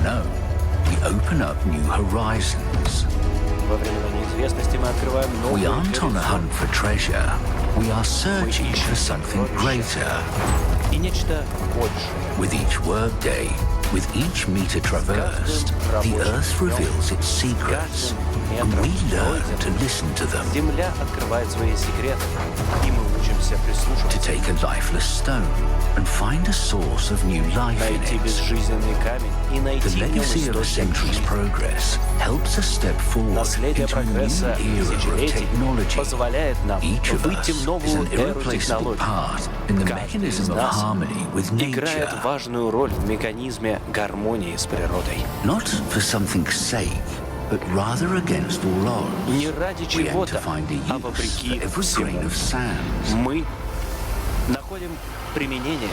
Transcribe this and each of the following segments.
unknown, we open up new horizons. Во времена неизвестности мы открываем We новые aren't on a hunt горизонты. for treasure. We are searching for something greater. И нечто большее. With each workday, with each meter traversed, the Earth reveals its secrets, and we learn to listen to them. Земля открывает свои секреты, и мы учимся To прислушиваться. take a lifeless stone and find a source of new life in Найти it. безжизненный камень и The найти в нем legacy of a источник century's жизни. progress helps us step forward Наследие into a new прогресса era of тысячелетий technology. позволяет нам Each of выйти us в is новую an эру irreplaceable технологий. part in the Каждый из mechanism of нас harmony with играет nature. важную роль в механизме гармонии с природой. Not for something's sake, but rather against all odds. Не ради We aim to чего-то, find a а use вопреки for every всему. grain of sand. Мы находим применение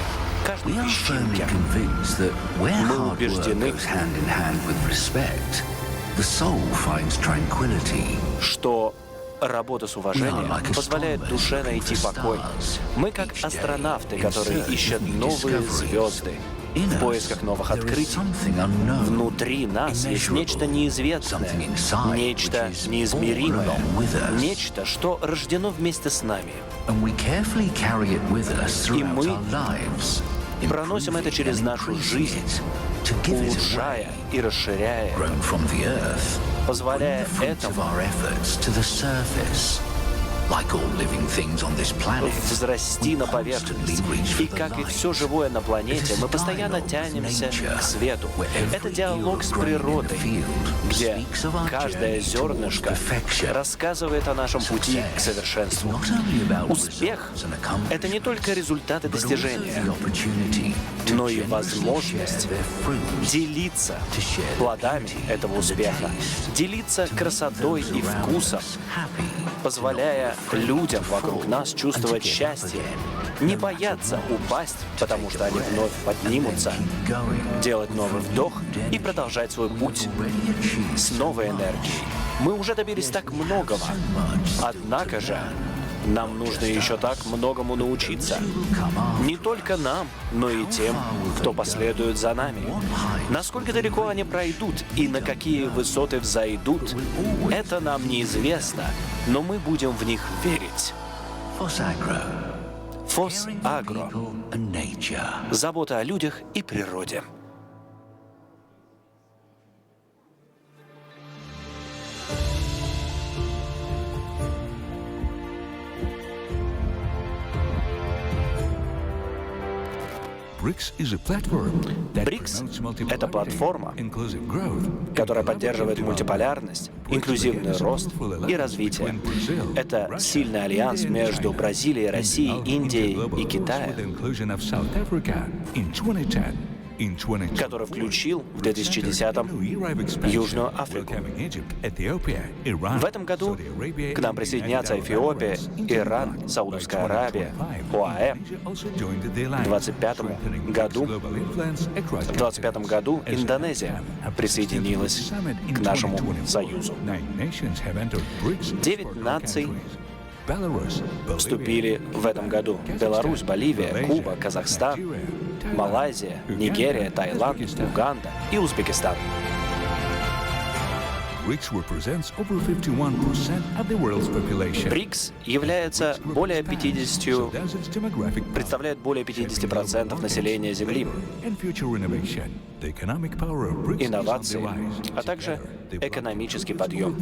каждой We are firmly песчинки. convinced that where Мы hard work убеждены, goes hand in hand with respect, the soul finds tranquility. что работа с уважением позволяет душе найти покой. Мы как астронавты, которые ищут новые звезды в поисках новых открытий. Внутри нас есть нечто неизвестное, нечто неизмеримое, нечто, что рождено вместе с нами. And we carefully carry it with us И throughout мы our lives, проносим это improving через and нашу increasing жизнь, it, to give it улучшая away, и расширяя, grown from the earth, позволяя bring the fruits of этому our efforts to the surface. Like all living things on this planet, взрасти we на constantly поверхность. reach for И the как и light. все живое на планете, мы постоянно тянемся к свету. Это диалог с природой, где каждое зернышко рассказывает о нашем пути к совершенству. Успех — это не только результаты достижения, но и возможность делиться плодами этого успеха, делиться красотой и вкусом, позволяя людям вокруг нас чувствовать счастье, не бояться упасть, потому что они вновь поднимутся, делать новый вдох и продолжать свой путь с новой энергией. Мы уже добились так многого, однако же нам нужно еще так многому научиться. Не только нам, но и тем, кто последует за нами. Насколько далеко они пройдут и на какие высоты взойдут, это нам неизвестно, но мы будем в них верить. Фосагро. Забота о людях и природе. BRICS БРИКС — это платформа, которая поддерживает мультиполярность, инклюзивный рост и развитие. Это сильный альянс между Бразилией, Россией, Индией и Китаем, который включил в 2010-м Южную Африку. В этом году к нам присоединятся Эфиопия, Иран, Саудовская Аравия, ОАЭ. В 2025 году Индонезия присоединилась к нашему союзу. 9 наций вступили в этом году: Беларусь, Боливия, Куба, Казахстан, Малайзия, Нигерия, Таиланд, Уганда и Узбекистан. БРИКС является представляет более 50% населения Земли. Инновации, а также экономический подъем.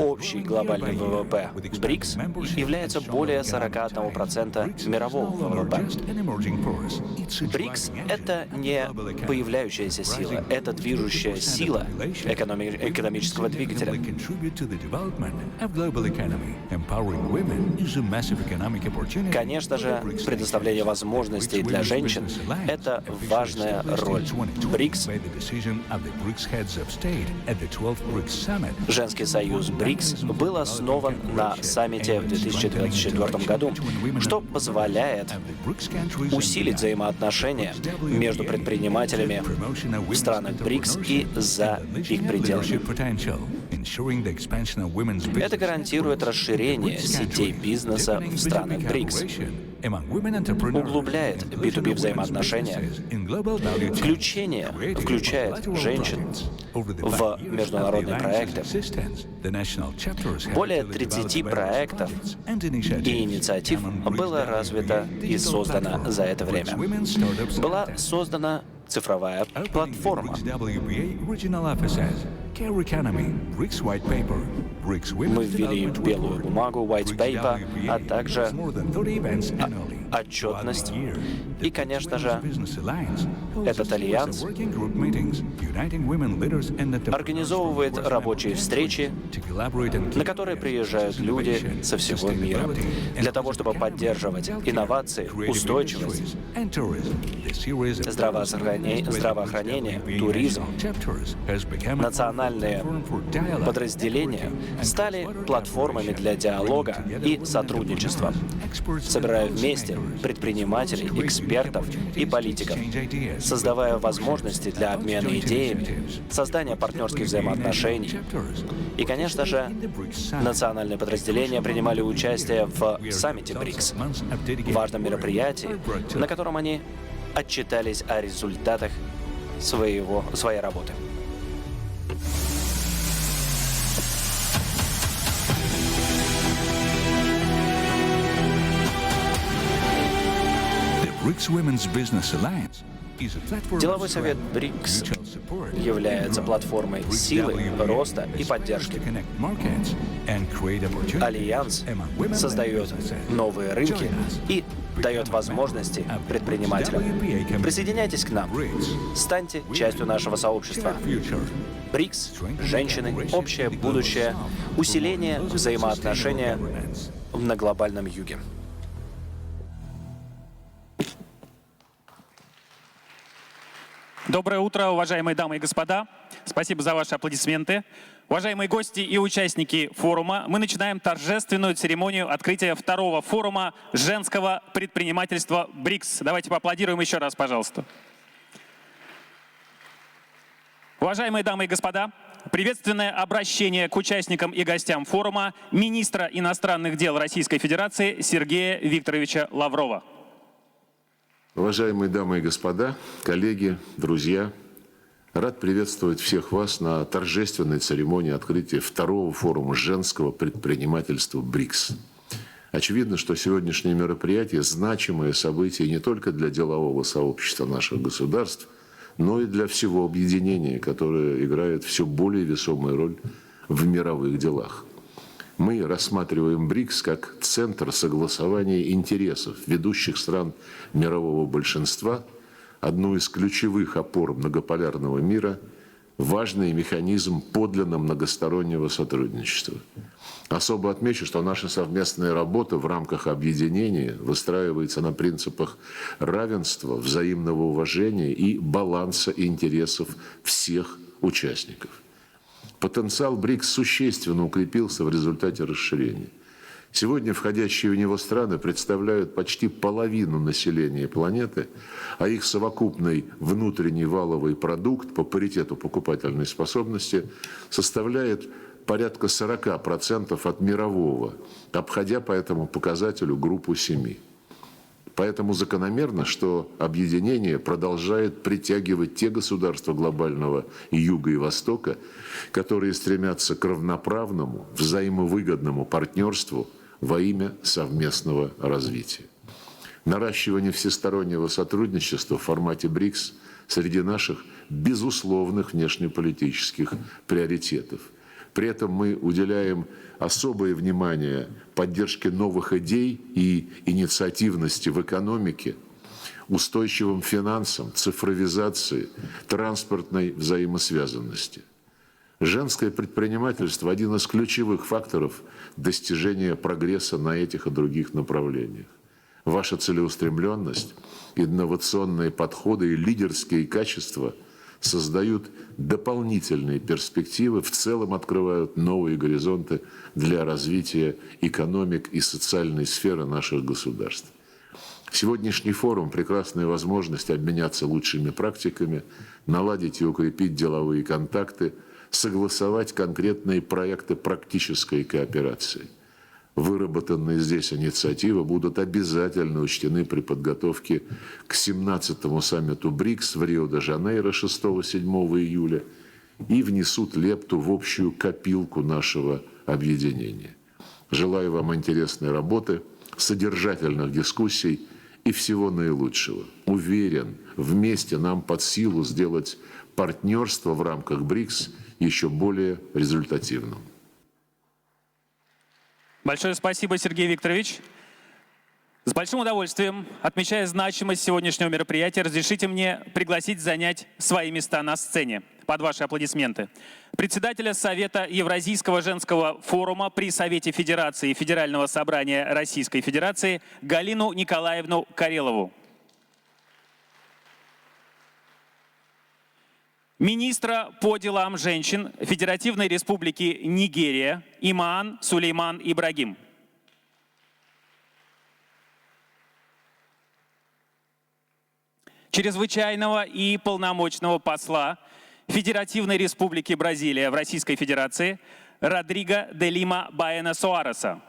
Общий глобальный ВВП БРИКС является более 41% мирового ВВП. БРИКС — это не появляющаяся сила, это движущая сила экономического двигателя. Конечно же, предоставление возможностей для женщин — это важная роль. БРИКС, Женский союз БРИКС, был основан на саммите в 2024 году, что позволяет усилить взаимоотношения между предпринимателями в странах БРИКС и за их пределами. Это гарантирует расширение сетей бизнеса в странах БРИКС, углубляет B2B взаимоотношения, включает женщин в международные проекты. Более 30 проектов и инициатив было развито и создано за это время. Была создана цифровая платформа. Мы ввели белую бумагу, white paper, а также отчетность. И, конечно же, этот альянс организовывает рабочие встречи, на которые приезжают люди со всего мира, для того, чтобы поддерживать инновации, устойчивость, здравоохранение, туризм. Национальные подразделения стали платформами для диалога и сотрудничества, собирая вместе предпринимателей, экспертов и политиков, создавая возможности для обмена идеями, создания партнерских взаимоотношений. И, конечно же, национальные подразделения принимали участие в саммите БРИКС, важном мероприятии, на котором они отчитались о результатах своей работы. Деловой совет БРИКС является платформой силы, роста и поддержки. Альянс создает новые рынки и дает возможности предпринимателям. Присоединяйтесь к нам. Станьте частью нашего сообщества. БРИКС, женщины, общее будущее, усиление взаимоотношения на глобальном юге. Доброе утро, уважаемые дамы и господа. Спасибо за ваши аплодисменты. Уважаемые гости и участники форума, мы начинаем торжественную церемонию открытия второго форума женского предпринимательства БРИКС. Давайте поаплодируем еще раз, пожалуйста. Уважаемые дамы и господа, приветственное обращение к участникам и гостям форума министра иностранных дел Российской Федерации Сергея Викторовича Лаврова. Уважаемые дамы и господа, коллеги, друзья, рад приветствовать всех вас на торжественной церемонии открытия второго форума женского предпринимательства БРИКС. Очевидно, что сегодняшнее мероприятие – значимое событие не только для делового сообщества наших государств, но и для всего объединения, которое играет все более весомую роль в мировых делах. Мы рассматриваем БРИКС как центр согласования интересов ведущих стран мирового большинства, одну из ключевых опор многополярного мира, важный механизм подлинно многостороннего сотрудничества. Особо отмечу, что наша совместная работа в рамках объединения выстраивается на принципах равенства, взаимного уважения и баланса интересов всех участников. Потенциал БРИКС существенно укрепился в результате расширения. Сегодня входящие в него страны представляют почти половину населения планеты, а их совокупный внутренний валовый продукт по паритету покупательной способности составляет порядка 40% от мирового, обходя по этому показателю группу 7. Поэтому закономерно, что объединение продолжает притягивать те государства глобального Юга и Востока, которые стремятся к равноправному, взаимовыгодному партнерству во имя совместного развития. Наращивание всестороннего сотрудничества в формате БРИКС среди наших безусловных внешнеполитических приоритетов. При этом мы уделяем особое внимание поддержке новых идей и инициативности в экономике, устойчивым финансам, цифровизации, транспортной взаимосвязанности. Женское предпринимательство – один из ключевых факторов достижения прогресса на этих и других направлениях. Ваша целеустремленность, инновационные подходы и лидерские качества создают дополнительные перспективы, в целом открывают новые горизонты для развития экономик и социальной сферы наших государств. Сегодняшний форум – прекрасная возможность обменяться лучшими практиками, наладить и укрепить деловые контакты, согласовать конкретные проекты практической кооперации. Выработанные здесь инициативы будут обязательно учтены при подготовке к 17-му саммиту БРИКС в Рио-де-Жанейро 6-7 июля и внесут лепту в общую копилку нашего объединения. Желаю вам интересной работы, содержательных дискуссий и всего наилучшего. Уверен, вместе нам под силу сделать партнерство в рамках БРИКС еще более результативным. Большое спасибо, Сергей Викторович. С большим удовольствием, отмечая значимость сегодняшнего мероприятия, разрешите мне пригласить занять свои места на сцене под ваши аплодисменты председателя Совета Евразийского женского форума при Совете Федерации и Федерального собрания Российской Федерации Галину Николаевну Карелову, министра по делам женщин Федеративной Республики Нигерия Имаан Сулейман Ибрагим, чрезвычайного и полномочного посла Федеративной Республики Бразилия в Российской Федерации Родриго де Лима Баэна Суареса,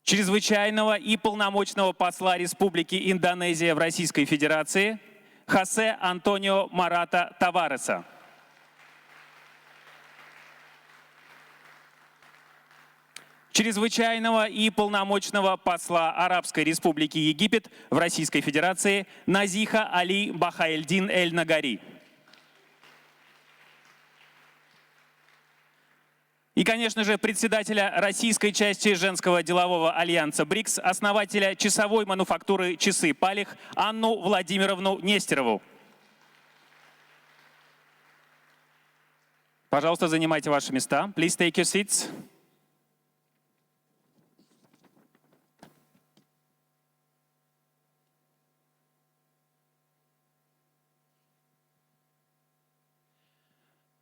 чрезвычайного и полномочного посла Республики Индонезия в Российской Федерации Хосе Антонио Марата Тавареса, чрезвычайного и полномочного посла Арабской Республики Египет в Российской Федерации Назиха Али Бахаэльдин Эль-Нагари. И, конечно же, председателя российской части женского делового альянса БРИКС, основателя часовой мануфактуры «Часы Палих» Анну Владимировну Нестерову. Пожалуйста, занимайте ваши места. Please take your seats.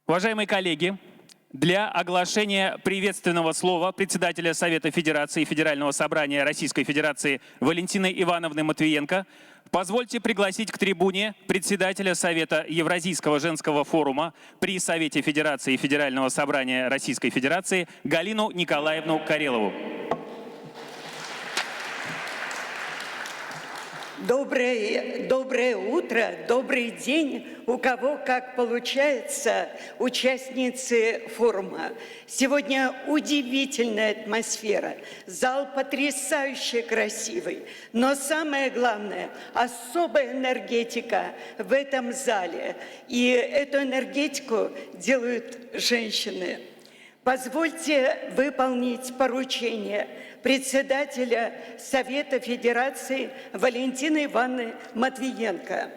Уважаемые коллеги, для оглашения приветственного слова председателя Совета Федерации и Федерального собрания Российской Федерации Валентины Ивановны Матвиенко позвольте пригласить к трибуне председателя Совета Евразийского женского форума при Совете Федерации и Федерального собрания Российской Федерации Галину Николаевну Карелову. Доброе утро, добрый день, у кого как получается, участницы форума. Сегодня удивительная атмосфера, зал потрясающе красивый, но самое главное, особая энергетика в этом зале. И эту энергетику делают женщины. Позвольте выполнить поручение председателя Совета Федерации Валентины Ивановны Матвиенко,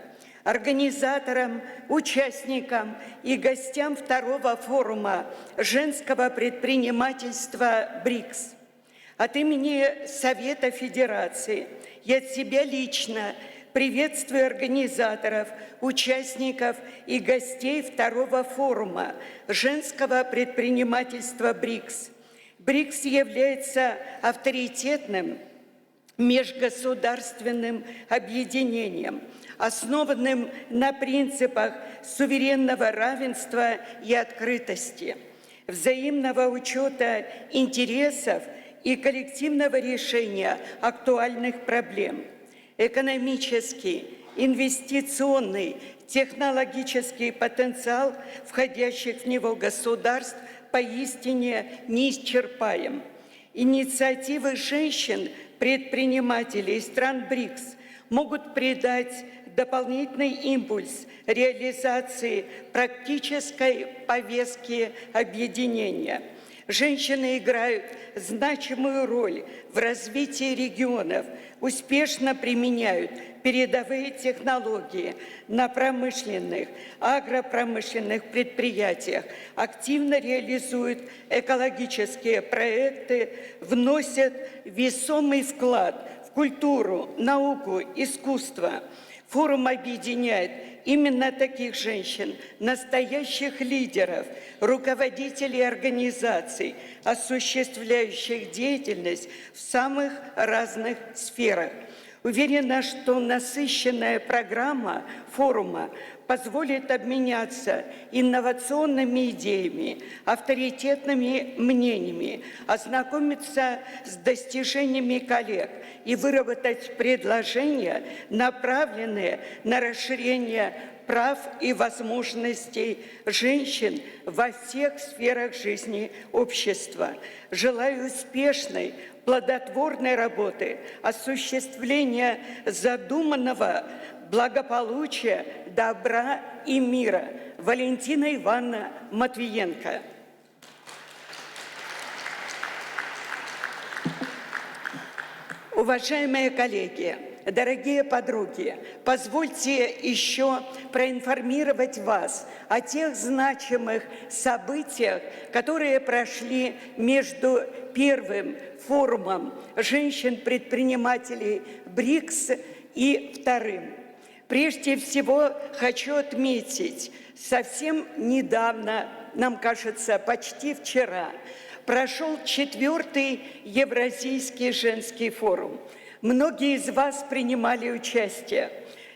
организаторам, участникам и гостям второго форума женского предпринимательства БРИКС. От имени Совета Федерации и от себя лично приветствую организаторов, участников и гостей второго форума женского предпринимательства БРИКС. БРИКС является авторитетным межгосударственным объединением, основанным на принципах суверенного равенства и открытости, взаимного учета интересов и коллективного решения актуальных проблем. Экономический, инвестиционный, технологический потенциал входящих в него государств поистине неисчерпаем. Инициативы женщин-предпринимателей стран БРИКС могут придать дополнительный импульс реализации практической повестки объединения. Женщины играют значимую роль в развитии регионов, успешно применяют передовые технологии на промышленных, агропромышленных предприятиях, активно реализуют экологические проекты, вносят весомый вклад в культуру, науку, искусство. Форум объединяет именно таких женщин, настоящих лидеров, руководителей организаций, осуществляющих деятельность в самых разных сферах. Уверена, что насыщенная программа форума позволит обменяться инновационными идеями, авторитетными мнениями, ознакомиться с достижениями коллег и выработать предложения, направленные на расширение прав и возможностей женщин во всех сферах жизни общества. Желаю успешной, плодотворной работы, осуществления задуманного благополучия, добра и мира. Валентина Ивановна Матвиенко. Уважаемые коллеги, дорогие подруги, позвольте еще проинформировать вас о тех значимых событиях, которые прошли между первым форумом женщин-предпринимателей БРИКС и вторым. Прежде всего хочу отметить, совсем недавно, нам кажется, почти вчера, прошел 4-й Евразийский женский форум. Многие из вас принимали участие.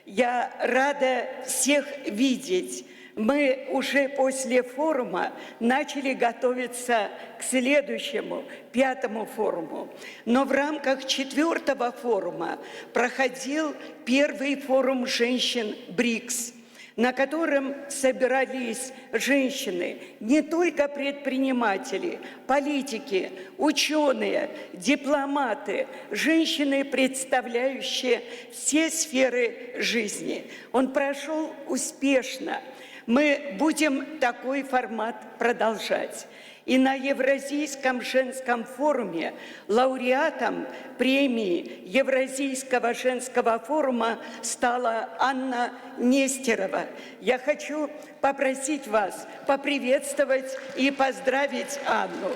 Я рада всех видеть. Мы уже после форума начали готовиться к следующему, 5-му форуму. Но в рамках 4-го форума проходил первый форум женщин БРИКС, на котором собирались женщины, не только предприниматели, политики, ученые, дипломаты, женщины, представляющие все сферы жизни. Он прошел успешно. Мы будем такой формат продолжать. И на Евразийском женском форуме лауреатом премии Евразийского женского форума стала Анна Нестерова. Я хочу попросить вас поприветствовать и поздравить Анну.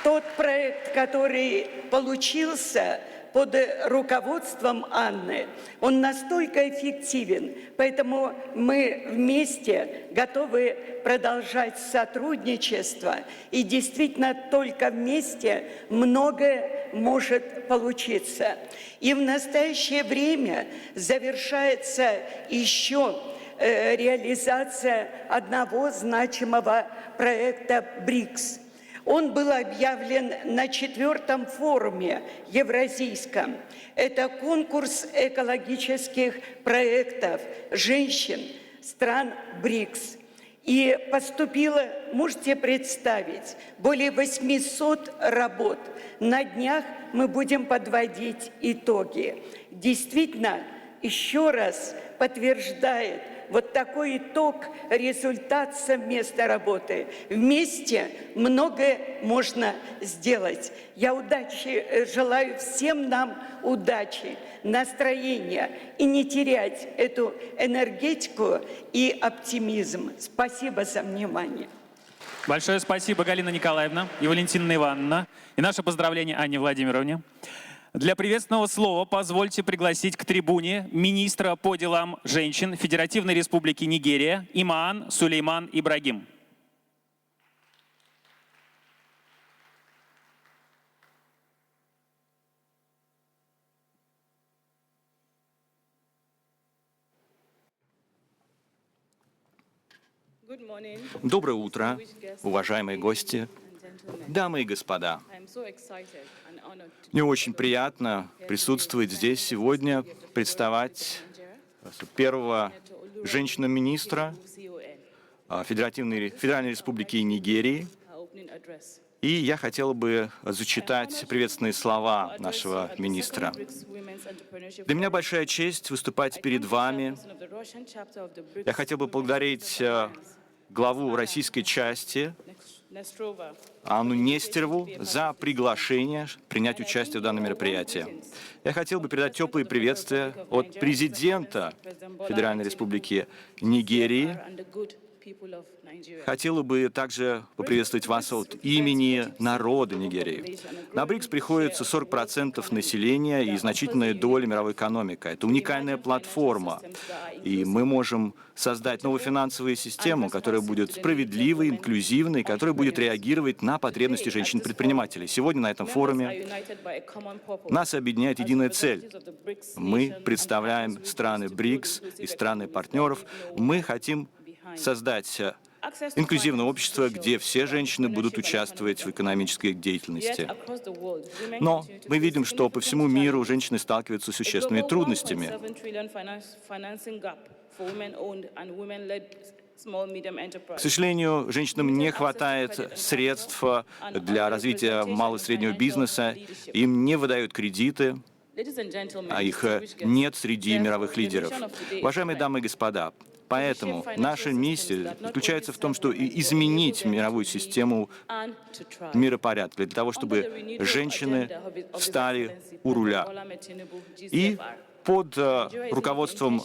Тот проект, который получился под руководством Анны, он настолько эффективен, поэтому мы вместе готовы продолжать сотрудничество, и действительно только вместе многое может получиться. И в настоящее время завершается еще реализация одного значимого проекта БРИКС. Он был объявлен на 4-м форуме Евразийском. Это конкурс экологических проектов женщин стран БРИКС. И поступило, можете представить, более 800 работ. На днях мы будем подводить итоги. Действительно, еще раз подтверждает вот такой итог, результат совместной работы. Вместе многое можно сделать. Я желаю всем нам удачи, настроения и не терять эту энергетику и оптимизм. Спасибо за внимание. Большое спасибо, Галина Николаевна и Валентина Ивановна. И наше поздравление Анне Владимировне. Для приветственного слова позвольте пригласить к трибуне министра по делам женщин Федеративной Республики Нигерия Имаан Сулейман Ибрагим. Доброе утро, уважаемые гости, дамы и господа. Мне очень приятно присутствовать здесь сегодня, представать первого женщину-министра Федеральной Республики Нигерии. И я хотела бы зачитать приветственные слова нашего министра. Для меня большая честь выступать перед вами. Я хотел бы поблагодарить главу российской части Анну Нестерову за приглашение принять участие в данном мероприятии. Я хотел бы передать теплые приветствия от президента Федеральной Республики Нигерии Хотела бы также поприветствовать вас от имени народа Нигерии. На БРИКС приходится 40% населения и значительная доля мировой экономики. Это уникальная платформа, и мы можем создать новую финансовую систему, которая будет справедливой, инклюзивной, которая будет реагировать на потребности женщин-предпринимателей. Сегодня на этом форуме нас объединяет единая цель. Мы представляем страны БРИКС и страны партнеров. Мы хотим создать инклюзивное общество, где все женщины будут участвовать в экономической деятельности. Но мы видим, что по всему миру женщины сталкиваются с существенными трудностями. К сожалению, женщинам не хватает средств для развития малого и среднего бизнеса, им не выдают кредиты, а их нет среди мировых лидеров. Уважаемые дамы и господа, поэтому наша миссия заключается в том, что изменить мировую систему миропорядка для того, чтобы женщины встали у руля. И под руководством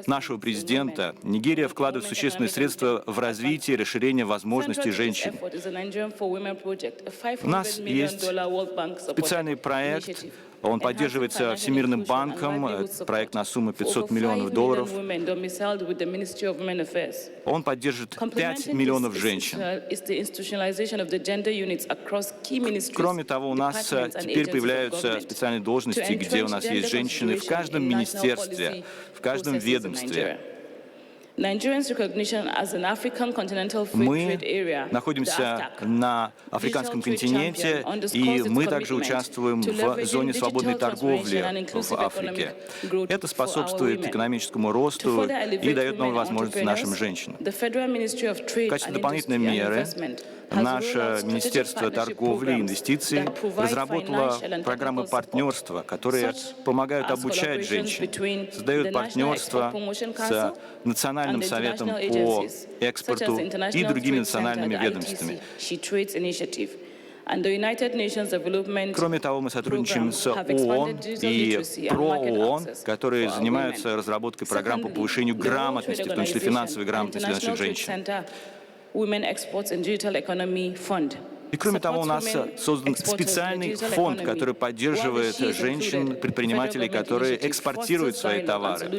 нашего президента Нигерия вкладывает существенные средства в развитие и расширение возможностей женщин. У нас есть специальный проект, он поддерживается Всемирным банком, это проект на сумму $500 миллионов. Он поддержит 5 миллионов женщин. Кроме того, у нас теперь появляются специальные должности, где у нас есть женщины в каждом министерстве, в каждом ведомстве. Мы находимся на африканском континенте, и мы также участвуем в зоне свободной торговли в Африке. Это способствует экономическому росту и дает новые возможности нашим женщинам. В качестве дополнительной меры наше Министерство торговли и инвестиций разработало программы партнерства, которые помогают обучать женщин, создают партнерство с Национальным советом по экспорту и другими национальными ведомствами. Кроме того, мы сотрудничаем с ООН и ПРООН, которые занимаются разработкой программ по повышению грамотности, в том числе финансовой грамотности для наших женщин. И кроме того, у нас создан специальный фонд, который поддерживает женщин, предпринимателей, которые экспортируют свои товары,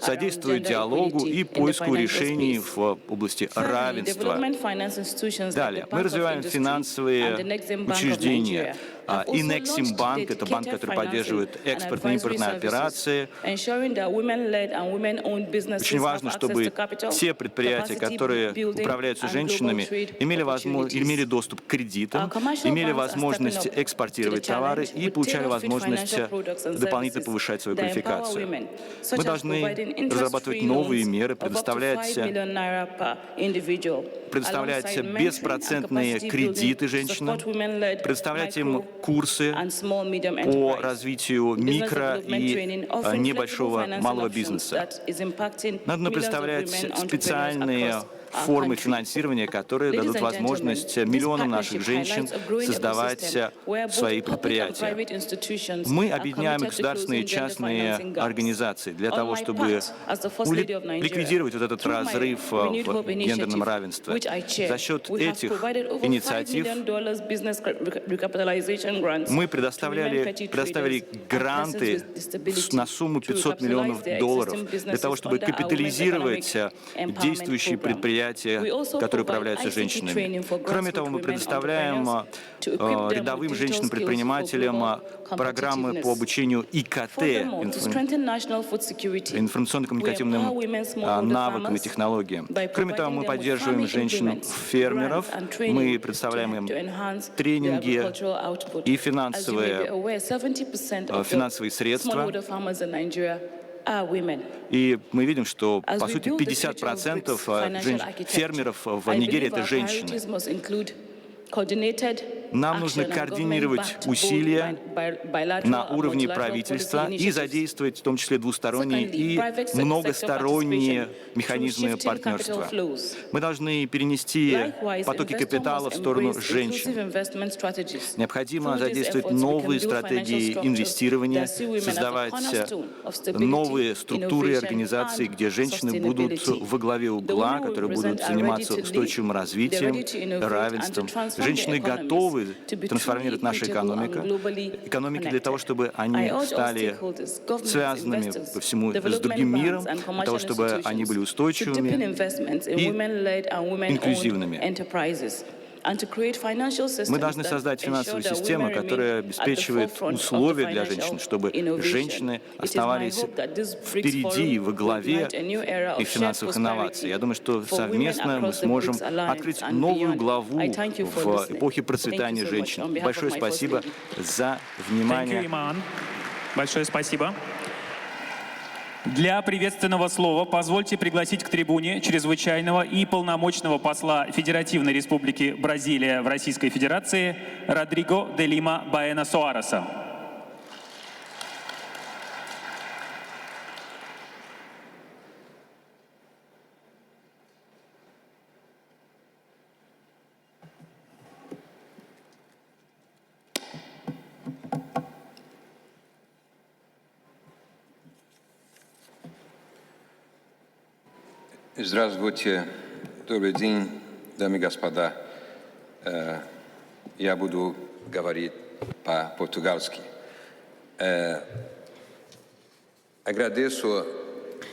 содействует диалогу и поиску решений в области равенства. Далее, мы развиваем финансовые учреждения. Инексим банк — это банк, который поддерживает экспортные и импортные операции. Очень важно, чтобы те предприятия, которые управляются женщинами, имели доступ к кредитам, имели возможность экспортировать товары и получали возможность дополнительно повышать свою квалификацию. Мы должны разрабатывать новые меры, предоставлять беспроцентные кредиты женщинам, предоставлять им курсы по развитию микро и небольшого малого бизнеса. Надо предоставлять специальные формы финансирования, которые дадут возможность миллионам наших женщин создавать свои предприятия. Мы объединяем государственные и частные организации для того, чтобы ликвидировать вот этот разрыв в гендерном равенстве. За счет этих инициатив мы предоставили гранты на сумму $500 миллионов для того, чтобы капитализировать действующие предприятия, которые управляются женщинами. Кроме того, мы предоставляем рядовым женщинам-предпринимателям программы по обучению ИКТ, информационно-коммуникативным навыкам и технологиям. Кроме того, мы поддерживаем женщин-фермеров, мы предоставляем им тренинги и финансовые средства. И мы видим, что, по сути, 50% фермеров в Нигерии — это женщины. Нам нужно координировать усилия на уровне правительства и задействовать в том числе двусторонние и многосторонние механизмы партнерства. Мы должны перенести потоки капитала в сторону женщин. Необходимо задействовать новые стратегии инвестирования, создавать новые структуры и организации, где женщины будут во главе угла, которые будут заниматься устойчивым развитием, равенством. Женщины готовы трансформировать нашу экономику для того, чтобы они стали связанными по всему с другим миром, для того, чтобы они были устойчивыми и инклюзивными. Мы должны создать финансовую систему, которая обеспечивает условия для женщин, чтобы женщины оставались впереди, во главе их финансовых инноваций. Я думаю, что совместно мы сможем открыть новую главу в эпохе процветания женщин. Большое спасибо за внимание. Большое спасибо. Для приветственного слова позвольте пригласить к трибуне чрезвычайного и полномочного посла Федеративной Республики Бразилия в Российской Федерации Родриго де Лима Баэна Соареса. Здравствуйте, добрый день, дамы и господа. Я буду говорить по-португальски. Agradeço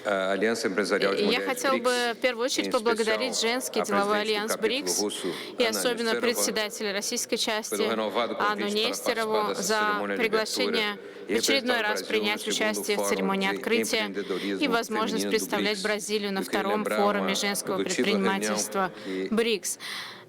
a Aliança Empresarial de Я Mulheres хотел бы в первую BRICS, очередь em поблагодарить especial женский a деловой presidente do альянс capítulo БРИКС russo, и Anna особенно Nesterova, председателя российской части pelo renovado Анну convite para Нестерову participar dessa за cerimônia de приглашение abertura в e очередной representar o раз Brasil принять no segundo участие в Fórum церемонии de открытия и Empreendedorismo возможность Feminino do представлять BRICS. Бразилию на Eu queria втором lembrar форуме uma женского produtiva предпринимательства reunião БРИКС.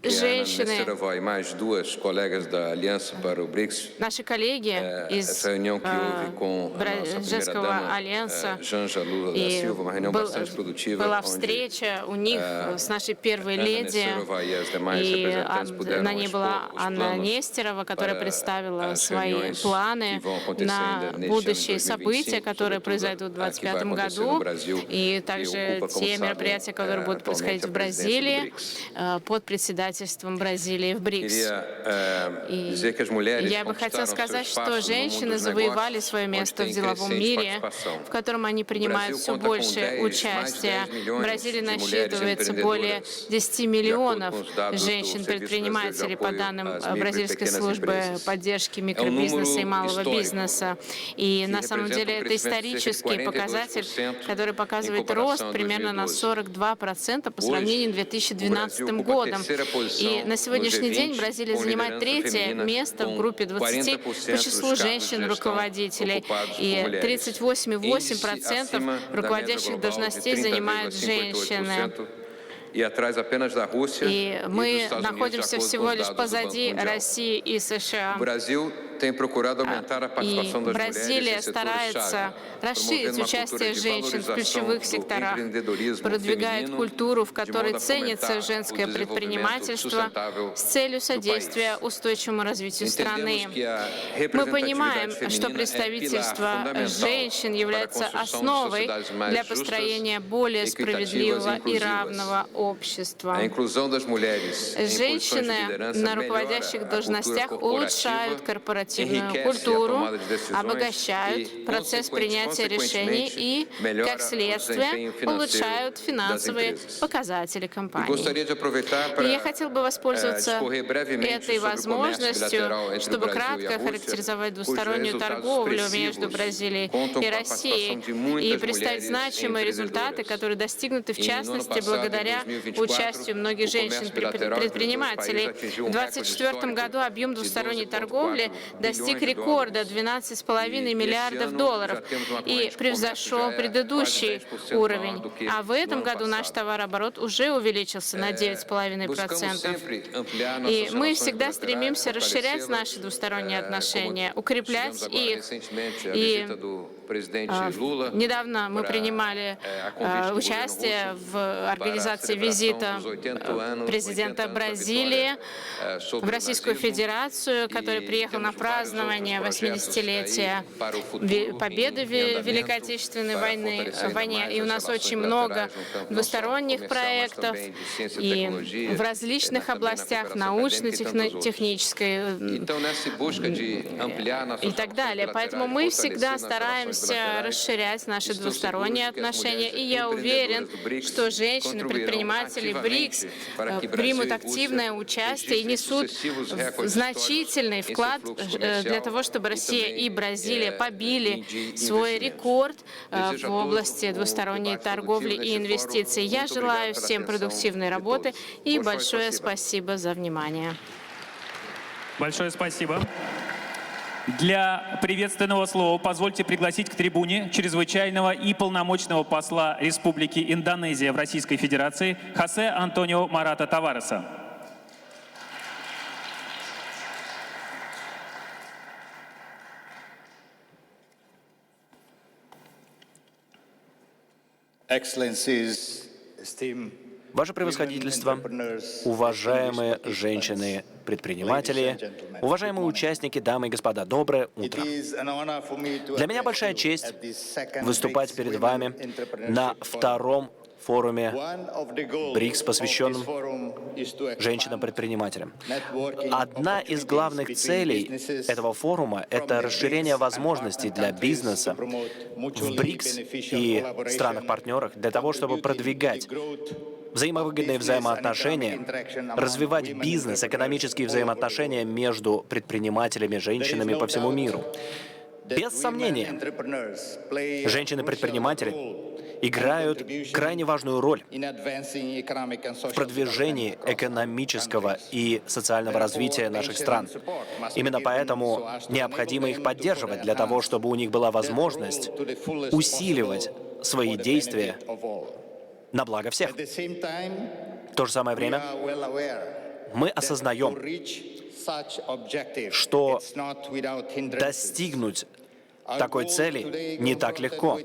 que a Ana Женщины, Nesterova e mais duas colegas da Aliança para o BRICS, наши коллеги из essa reunião que houve com a nossa женского primeira-dama, альянса, Janja Lula da и Silva, uma reunião bastante produtiva, была onde встреча у них с нашей первой Anna леди, Nesterova e as demais и representantes puderam на ней была expor os Анна planos Нестерова, которая para представила as свои reuniões планы que vão acontecer на ainda neste ano de будущие 2025, события, которые произойдут в sobretudo a que vai 2025 acontecer no году, Brasil, и que также ocupa, como те sabem, мероприятия, которые будут происходить atualmente в a presidência do Бразилии BRICS. под председательством Бразилии в БРИКС. Queria dizer que as mulheres Я бы хотела conquistaram seu сказать, что espaço no mundo женщины dos завоевали negócios, свое onde место в têm деловом crescente мире, participação. в котором они принимают все conta com больше 10, участия. mais de 10 В milhões Бразилии de насчитывается mulheres более empreendedoras. 10 миллионов De acordo com os dados do женщин-предпринимателей Serviço по Brasileiro de данным Apoio às Micro e Бразильской Pequenas службы Empresas. поддержки микробизнеса и малого histórico бизнеса. И на самом деле это исторический показатель, который показывает рост примерно на 42% по сравнению с 2012 годом. И на сегодняшний день Бразилия занимает третье место в группе 20 по числу женщин-руководителей, и 38,8% руководящих должностей занимают женщины. И мы находимся всего лишь позади России и США. И Бразилия старается расширить участие женщин в ключевых секторах, продвигает культуру, в которой ценится женское предпринимательство с целью содействия устойчивому развитию страны. Мы понимаем, что представительство женщин является основой для построения более справедливого и равного общества. Женщины на руководящих должностях улучшают корпоративную культуру, обогащают процесс принятия решений и, как следствие, улучшают финансовые показатели компании. И я хотел бы воспользоваться этой возможностью, чтобы кратко характеризовать двустороннюю торговлю между Бразилией и Россией и представить значимые результаты, которые достигнуты, в частности, благодаря участию многих женщин-предпринимателей. В 2024 году объем двусторонней торговли достиг рекорда $12,5 миллиардов и превзошел предыдущий уровень. А в этом году наш товарооборот уже увеличился на 9,5%. И мы всегда стремимся расширять наши двусторонние отношения, укреплять их. И Недавно мы принимали участие в организации визита президента Бразилии в Российскую Федерацию, который приехал на празднование 80-летия победы в Великой Отечественной войне. И у нас очень много двусторонних проектов и в различных областях, научно-технической и так далее. Поэтому мы всегда стараемся расширять наши двусторонние отношения. И я уверен, что женщины-предприниматели БРИКС примут активное участие и несут значительный вклад для того, чтобы Россия и Бразилия побили свой рекорд в области двусторонней торговли и инвестиций. Я желаю всем продуктивной работы и большое спасибо за внимание. Большое спасибо. Для приветственного слова позвольте пригласить к трибуне чрезвычайного и полномочного посла Республики Индонезия в Российской Федерации Хосе Антонио Марата Тавареса. Ваше превосходительство, уважаемые женщины-предприниматели, уважаемые участники, дамы и господа, доброе утро. Для меня большая честь выступать перед вами на втором форуме БРИКС, посвященном женщинам-предпринимателям. Одна из главных целей этого форума – это расширение возможностей для бизнеса в БРИКС и странах-партнерах для того, чтобы продвигать взаимовыгодные взаимоотношения, развивать бизнес, экономические взаимоотношения между предпринимателями, женщинами по всему миру. Без сомнения, женщины-предприниматели играют крайне важную роль в продвижении экономического и социального развития наших стран. Именно поэтому необходимо их поддерживать для того, чтобы у них была возможность усиливать свои действия на благо всех. В то же самое время мы осознаем, что достигнуть такой цели не так легко.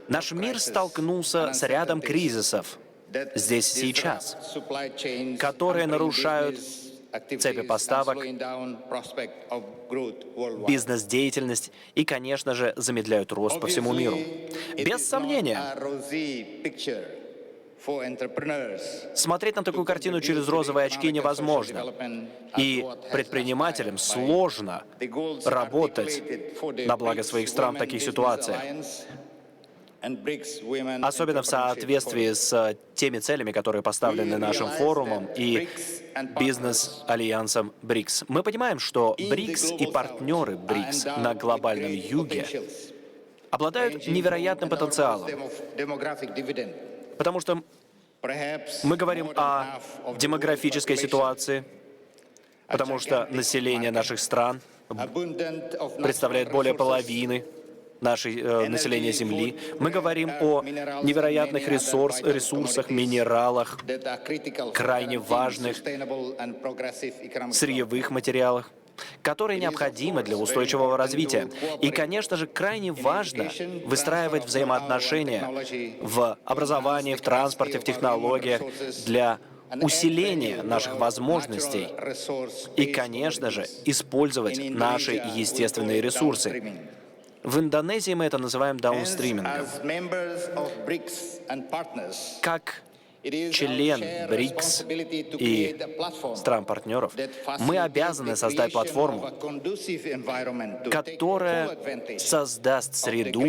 Наш мир столкнулся с рядом кризисов здесь и сейчас, которые нарушают цепи поставок, бизнес-деятельность и, конечно же, замедляют рост по всему миру. Без сомнения, смотреть на такую картину через розовые очки невозможно. И предпринимателям сложно работать на благо своих стран в таких ситуациях. Особенно в соответствии с теми целями, которые поставлены нашим форумом и бизнес-альянсом БРИКС. Мы понимаем, что БРИКС и партнеры БРИКС на глобальном юге обладают невероятным потенциалом, потому что мы говорим о демографической ситуации, потому что население наших стран представляет более половины населения Земли. Мы говорим о невероятных ресурсах, минералах, крайне важных сырьевых материалах, которые необходимы для устойчивого развития. И, конечно же, крайне важно выстраивать взаимоотношения в образовании, в транспорте, в технологиях для усиления наших возможностей и, конечно же, использовать наши естественные ресурсы. В Индонезии мы это называем даунстримингом. Как член БРИКС и стран-партнеров, мы обязаны создать платформу, которая создаст среду,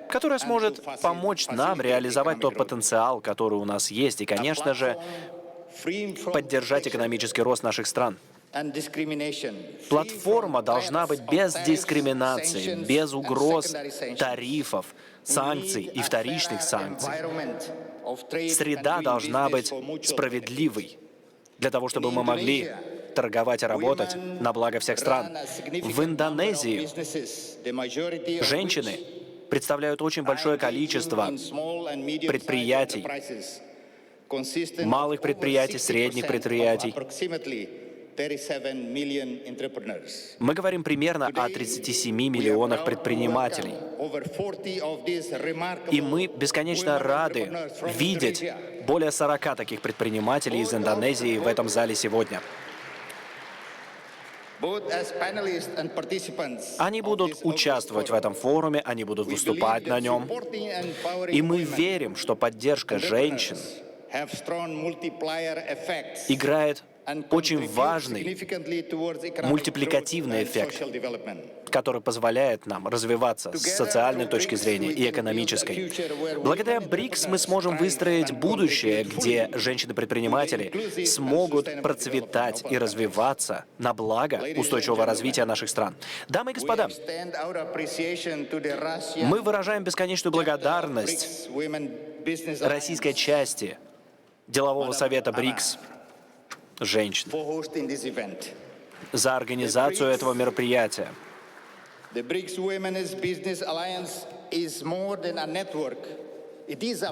которая сможет помочь нам реализовать тот потенциал, который у нас есть, и, конечно же, поддержать экономический рост наших стран. Платформа должна быть без дискриминации, без угроз тарифов, санкций и вторичных санкций. Среда должна быть справедливой, для того, чтобы мы могли торговать и работать на благо всех стран. В Индонезии женщины представляют очень большое количество предприятий, малых предприятий, средних предприятий. Мы говорим примерно о 37 миллионах предпринимателей. И мы бесконечно рады видеть более 40 таких предпринимателей из Индонезии в этом зале сегодня. Они будут участвовать в этом форуме, они будут выступать на нем. И мы верим, что поддержка женщин играет очень важный мультипликативный эффект, который позволяет нам развиваться с социальной точки зрения и экономической. Благодаря БРИКС мы сможем выстроить будущее, где женщины-предприниматели смогут процветать и развиваться на благо устойчивого развития наших стран. Дамы и господа, мы выражаем бесконечную благодарность российской части делового совета БРИКС женщин за организацию этого мероприятия.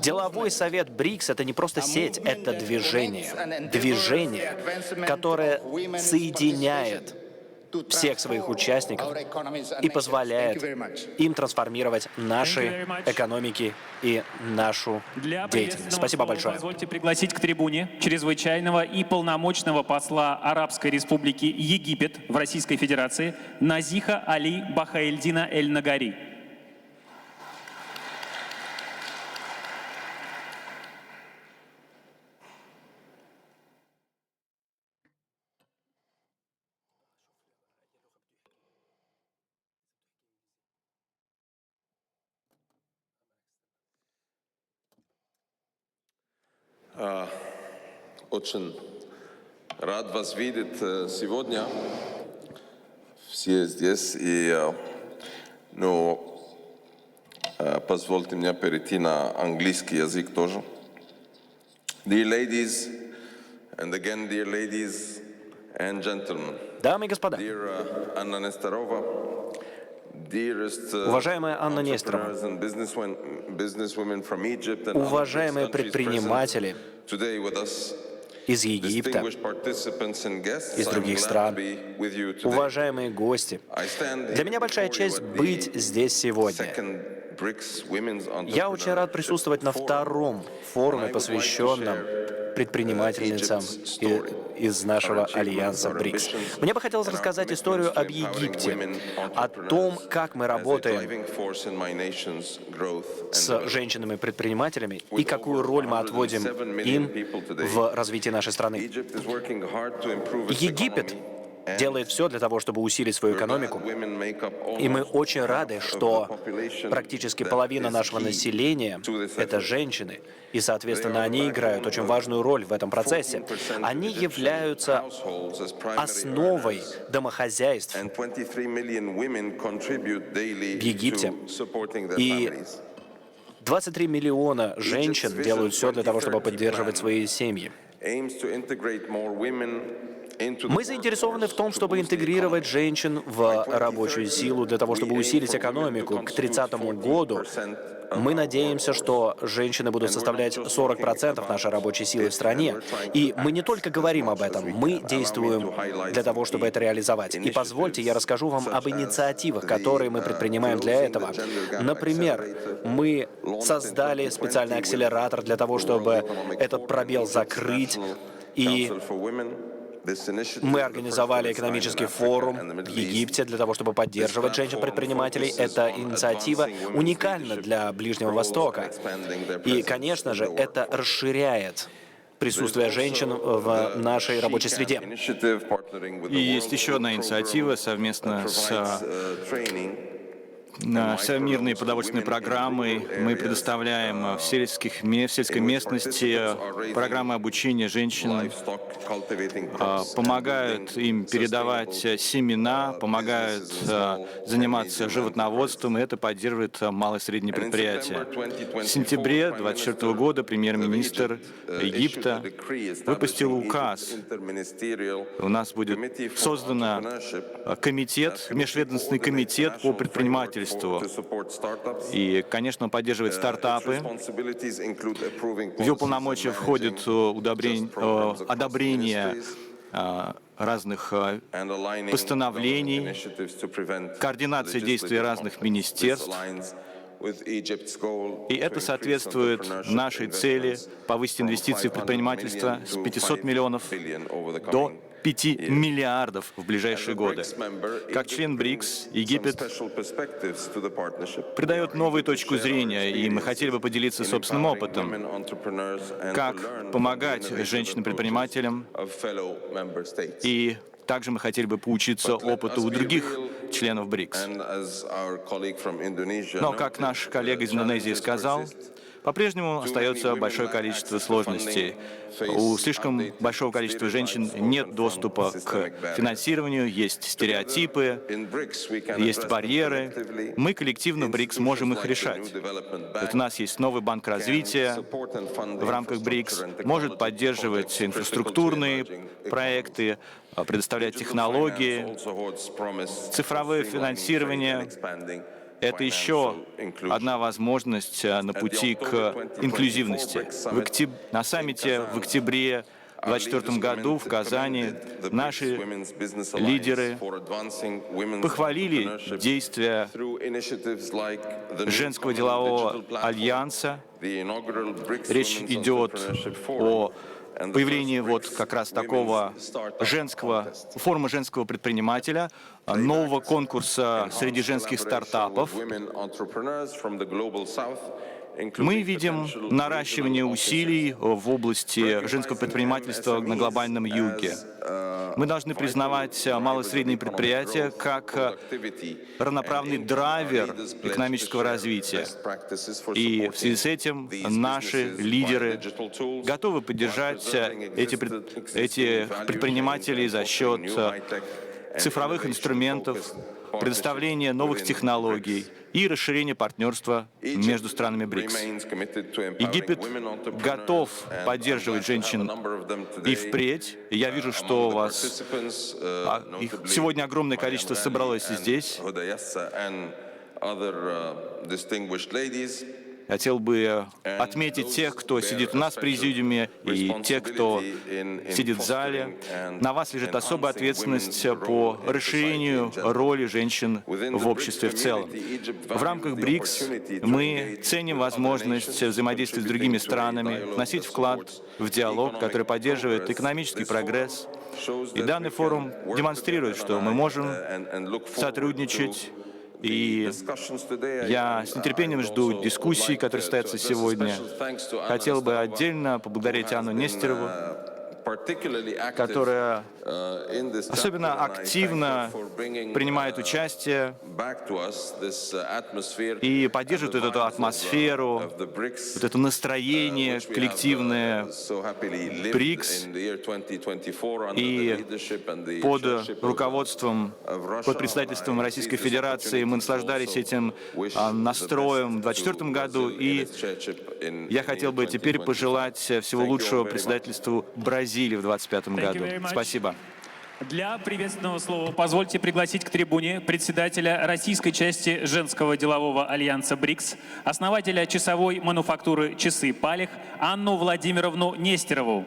Деловой совет БРИКС — это не просто сеть, это движение, которое соединяет всех своих участников и позволяет им трансформировать наши экономики и нашу деятельность. Спасибо большое. Позвольте пригласить к трибуне чрезвычайного и полномочного посла Арабской Республики Египет в Российской Федерации Назиха Али Бахаэльдина Эль-Нагари. Очень рад вас видеть сегодня. Все здесь. И, позвольте мне перейти на английский язык тоже. Dear ladies, and again, dear ladies and gentlemen. Дамы и господа, Dear Anna Nestorova, уважаемая Анна Несторова, уважаемые предприниматели из Египта, из других стран, уважаемые гости, для меня большая честь быть здесь сегодня. Я очень рад присутствовать на втором форуме, посвященном предпринимательницам из нашего альянса БРИКС. Мне бы хотелось рассказать историю об Египте, о том, как мы работаем с женщинами-предпринимателями и какую роль мы отводим им в развитии нашей страны. Египет делает все для того, чтобы усилить свою экономику. И мы очень рады, что практически половина нашего населения — это женщины. И, соответственно, они играют очень важную роль в этом процессе. Они являются основой домохозяйств в Египте. И 23 миллиона женщин делают все для того, чтобы поддерживать свои семьи. Мы заинтересованы в том, чтобы интегрировать женщин в рабочую силу для того, чтобы усилить экономику. К 30 году мы надеемся, что женщины будут составлять 40% нашей рабочей силы в стране. И мы не только говорим об этом, мы действуем для того, чтобы это реализовать. И позвольте, я расскажу вам об инициативах, которые мы предпринимаем для этого. Например, мы создали специальный акселератор для того, чтобы этот пробел закрыть. И мы организовали экономический форум в Египте для того, чтобы поддерживать женщин-предпринимателей. Эта инициатива уникальна для Ближнего Востока. И, конечно же, это расширяет присутствие женщин в нашей рабочей среде. И есть еще одна инициатива совместно с всемирной продовольственной программой. Мы предоставляем в сельской местности программы обучения женщин, помогают им передавать семена, помогают заниматься животноводством, и это поддерживает малые и средние предприятия. В сентябре 2024 года премьер-министр Египта выпустил указ. У нас будет создан комитет, межведомственный комитет по предпринимательству. И, конечно, он поддерживает стартапы. В его полномочия входит одобрение разных постановлений, координации действий разных министерств. И это соответствует нашей цели повысить инвестиции в предпринимательство с 500 миллионов до 5 миллиардов в ближайшие годы. Как член БРИКС, Египет придает новую точку зрения, и мы хотели бы поделиться собственным опытом, как помогать женщинам-предпринимателям, и также мы хотели бы поучиться опыту у других членов БРИКС. Но, как наш коллега из Индонезии сказал, по-прежнему остается большое количество сложностей. У слишком большого количества женщин нет доступа к финансированию, есть стереотипы, есть барьеры. Мы коллективно в БРИКС можем их решать. Вот у нас есть новый банк развития в рамках БРИКС, может поддерживать инфраструктурные проекты, предоставлять технологии, цифровое финансирование. Это еще одна возможность на пути к инклюзивности. На саммите в октябре 2024 году в Казани наши лидеры похвалили действия Женского делового альянса. Речь идет о появлении вот как раз такого форума женского предпринимателя, нового конкурса среди женских стартапов. Мы видим наращивание усилий в области женского предпринимательства на глобальном юге. Мы должны признавать малые и средние предприятия как равноправный драйвер экономического развития. И в связи с этим наши лидеры готовы поддержать эти предпринимателей за счет цифровых инструментов, предоставления новых технологий и расширения партнерства между странами БРИКС. Египет готов поддерживать женщин и впредь. Я вижу, что у вас сегодня огромное количество собралось здесь. Хотел бы отметить тех, кто сидит у нас в президиуме, и тех, кто сидит в зале. На вас лежит особая ответственность по расширению роли женщин в обществе в целом. В рамках БРИКС мы ценим возможность взаимодействия с другими странами, вносить вклад в диалог, который поддерживает экономический прогресс. И данный форум демонстрирует, что мы можем сотрудничать. И я с нетерпением жду дискуссий, которые состоятся сегодня. Хотел бы отдельно поблагодарить Анну Нестерову, которая особенно активно принимает участие и поддерживает эту атмосферу, вот это настроение коллективное БРИКС. И под руководством, под председательством Российской Федерации мы наслаждались этим настроем в 2024 году. И я хотел бы теперь пожелать всего лучшего председательству Бразилии в 2025 году. Спасибо. Для приветственного слова позвольте пригласить к трибуне председателя российской части Женского делового альянса БРИКС, основателя часовой мануфактуры «Часы Палих» Анну Владимировну Нестерову.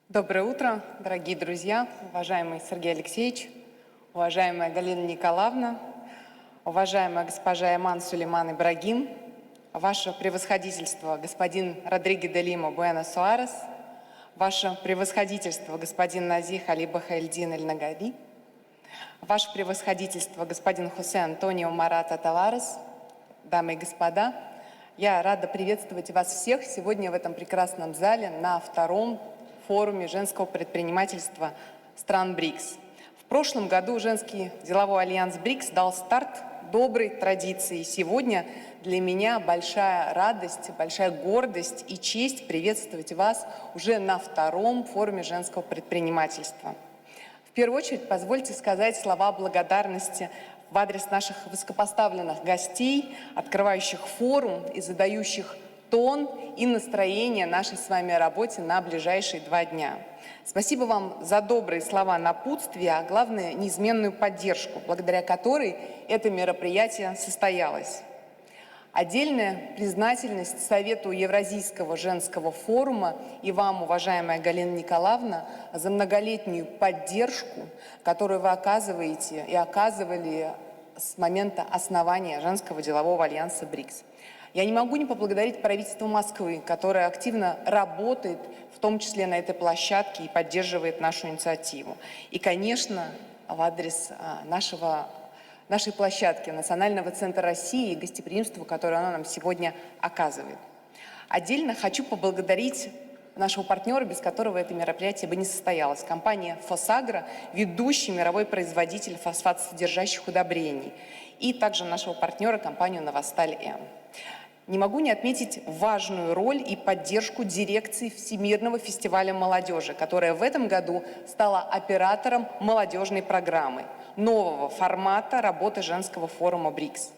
Доброе утро, дорогие друзья, уважаемый Сергей Алексеевич, уважаемая Галина Николаевна, уважаемая госпожа Эман Сулейман Ибрагим, Ваше Превосходительство, господин Родриго де Лима Буэнос-Суарес, Ваше Превосходительство, господин Назих Али Бахаэльдин Эль-Нагаби, Ваше Превосходительство, господин Хосе Антонио Марата Таларес, дамы и господа, я рада приветствовать вас всех сегодня в этом прекрасном зале на втором форуме женского предпринимательства стран БРИКС. В прошлом году Женский деловой альянс БРИКС дал старт доброй традиции. Сегодня для меня большая радость, большая гордость и честь приветствовать вас уже на втором форуме женского предпринимательства. В первую очередь позвольте сказать слова благодарности в адрес наших высокопоставленных гостей, открывающих форум и задающих тон и настроение нашей с вами работе на ближайшие 2 дня. Спасибо вам за добрые слова напутствия, а главное, неизменную поддержку, благодаря которой это мероприятие состоялось. Отдельная признательность Совету Евразийского женского форума и вам, уважаемая Галина Николаевна, за многолетнюю поддержку, которую вы оказываете и оказывали с момента основания Женского делового альянса БРИКС. Я не могу не поблагодарить правительство Москвы, которое активно работает, в том числе на этой площадке, и поддерживает нашу инициативу. И, конечно, в адрес нашей площадки Национального центра России и гостеприимства, которое она нам сегодня оказывает. Отдельно хочу поблагодарить нашего партнера, без которого это мероприятие бы не состоялось. Компания «Фосагро», ведущий мировой производитель фосфатосодержащих удобрений. И также нашего партнера, компанию «Новосталь-М». Не могу не отметить важную роль и поддержку дирекции Всемирного фестиваля молодежи, которая в этом году стала оператором молодежной программы, нового формата работы женского форума БРИКС.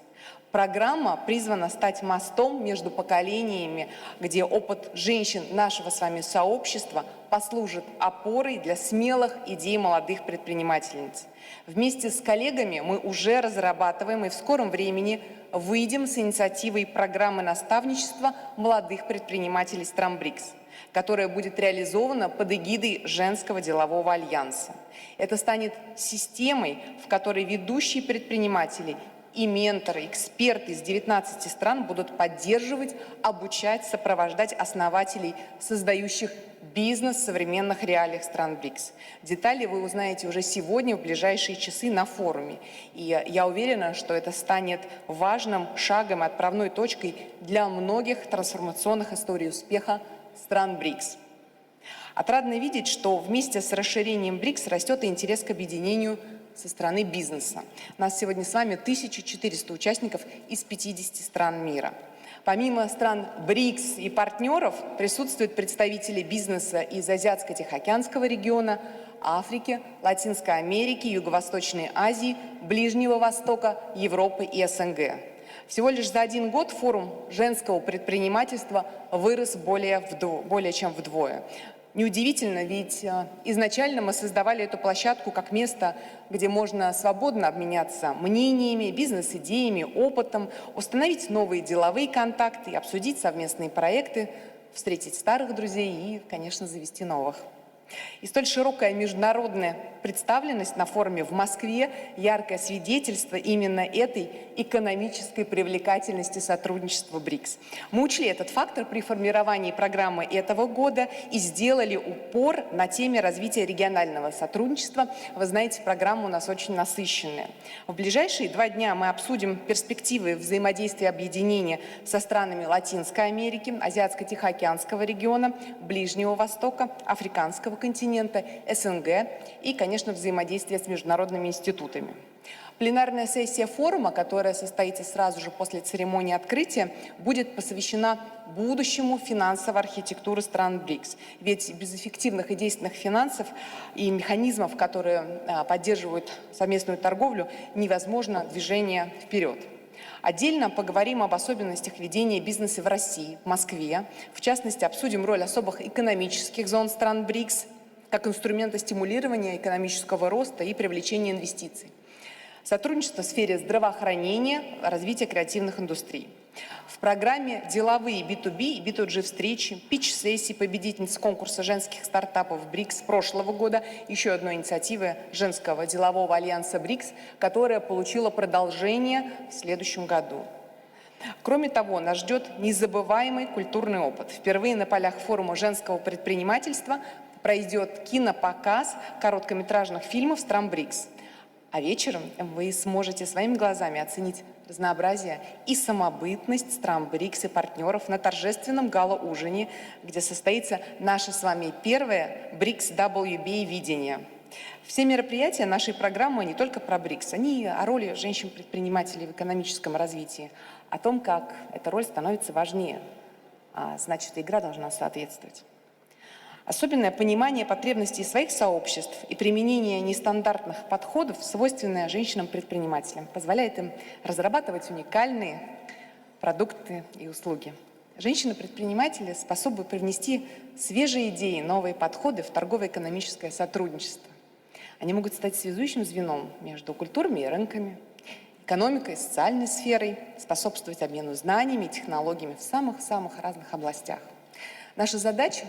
Программа призвана стать мостом между поколениями, где опыт женщин нашего с вами сообщества послужит опорой для смелых идей молодых предпринимательниц. Вместе с коллегами мы уже разрабатываем и в скором времени выйдем с инициативой программы наставничества молодых предпринимателей стран БРИКС, которая будет реализована под эгидой Женского делового альянса. Это станет системой, в которой ведущие предприниматели и менторы, эксперты из 19 стран будут поддерживать, обучать, сопровождать основателей, создающих бизнес в современных реалиях стран БРИКС. Детали вы узнаете уже сегодня, в ближайшие часы на форуме. И я уверена, что это станет важным шагом и отправной точкой для многих трансформационных историй успеха стран БРИКС. Отрадно видеть, что вместе с расширением БРИКС растет и интерес к объединению со стороны бизнеса. У нас сегодня с вами 1400 участников из 50 стран мира. Помимо стран БРИКС и партнеров присутствуют представители бизнеса из Азиатско-Тихоокеанского региона, Африки, Латинской Америки, Юго-Восточной Азии, Ближнего Востока, Европы и СНГ. Всего лишь за один год форум женского предпринимательства вырос более чем вдвое. Неудивительно, ведь изначально мы создавали эту площадку как место, где можно свободно обменяться мнениями, бизнес-идеями, опытом, установить новые деловые контакты, обсудить совместные проекты, встретить старых друзей и, конечно, завести новых. И столь широкая международная представленность на форуме в Москве – яркое свидетельство именно этой экономической привлекательности сотрудничества БРИКС. Мы учли этот фактор при формировании программы этого года и сделали упор на теме развития регионального сотрудничества. Вы знаете, программа у нас очень насыщенная. В ближайшие 2 дня мы обсудим перспективы взаимодействия объединения со странами Латинской Америки, Азиатско-Тихоокеанского региона, Ближнего Востока, Африканского континента, СНГ и, конечно, взаимодействие с международными институтами. Пленарная сессия форума, которая состоится сразу же после церемонии открытия, будет посвящена будущему финансовой архитектуры стран БРИКС. Ведь без эффективных и действенных финансов и механизмов, которые поддерживают совместную торговлю, невозможно движение вперед. Отдельно поговорим об особенностях ведения бизнеса в России, в Москве. В частности, обсудим роль особых экономических зон стран БРИКС как инструмента стимулирования экономического роста и привлечения инвестиций. Сотрудничество в сфере здравоохранения, развития креативных индустрий. В программе деловые B2B и B2G встречи, питч-сессии победительниц конкурса женских стартапов БРИКС прошлого года, еще одной инициативы Женского делового альянса БРИКС, которая получила продолжение в следующем году. Кроме того, нас ждет незабываемый культурный опыт. Впервые на полях форума женского предпринимательства пройдет кинопоказ короткометражных фильмов стран БРИКС. А вечером вы сможете своими глазами оценить разнообразие и самобытность стран БРИКС и партнеров на торжественном гала-ужине, где состоится наше с вами первое БРИКС WBA видение. Все мероприятия нашей программы не только про БРИКС, они о роли женщин-предпринимателей в экономическом развитии, о том, как эта роль становится важнее, а значит, игра должна соответствовать. Особенное понимание потребностей своих сообществ и применение нестандартных подходов, свойственное женщинам-предпринимателям, позволяет им разрабатывать уникальные продукты и услуги. Женщины-предприниматели способны привнести свежие идеи, новые подходы в торгово-экономическое сотрудничество. Они могут стать связующим звеном между культурами и рынками. экономикой, социальной сферой, способствовать обмену знаниями и технологиями в самых-самых разных областях. Наша задача,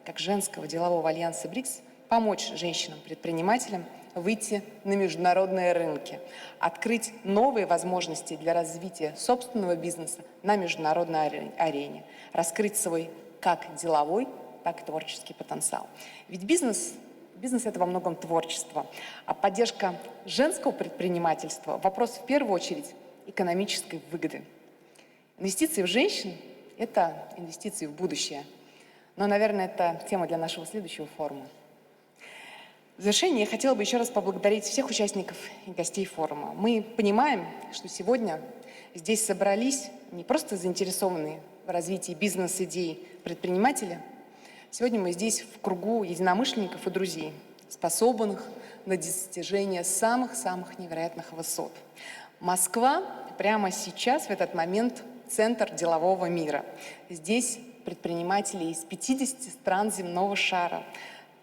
как женского делового альянса БРИКС, помочь женщинам-предпринимателям выйти на международные рынки, открыть новые возможности для развития собственного бизнеса на международной арене, раскрыть свой как деловой, так и творческий потенциал. Ведь бизнес – это во многом творчество, а поддержка женского предпринимательства – вопрос в первую очередь экономической выгоды. Инвестиции в женщин – это инвестиции в будущее. Но, наверное, это тема для нашего следующего форума. В завершение я хотела бы еще раз поблагодарить всех участников и гостей форума. Мы понимаем, что сегодня здесь собрались не просто заинтересованные в развитии бизнес-идей предприниматели. Сегодня мы здесь в кругу единомышленников и друзей, способных на достижение самых-самых невероятных высот. Москва прямо сейчас, в этот момент, центр делового мира. Здесь предприниматели из 50 стран земного шара.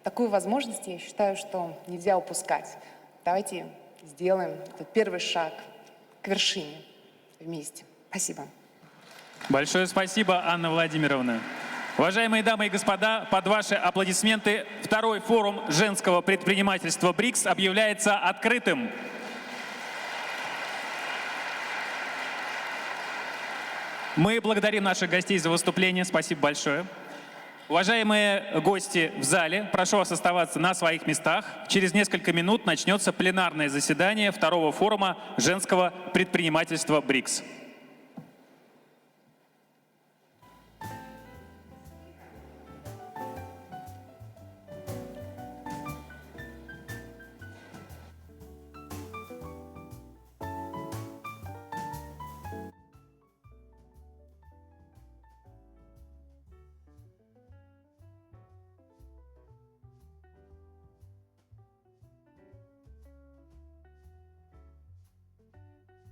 Такую возможность, я считаю, что нельзя упускать. Давайте сделаем этот первый шаг к вершине вместе. Спасибо. Большое спасибо, Анна Владимировна. Уважаемые дамы и господа, под ваши аплодисменты второй форум женского предпринимательства БРИКС объявляется открытым. Мы благодарим наших гостей за выступление. Спасибо большое. Уважаемые гости в зале, прошу вас оставаться на своих местах. Через несколько минут начнется пленарное заседание второго форума женского предпринимательства БРИКС.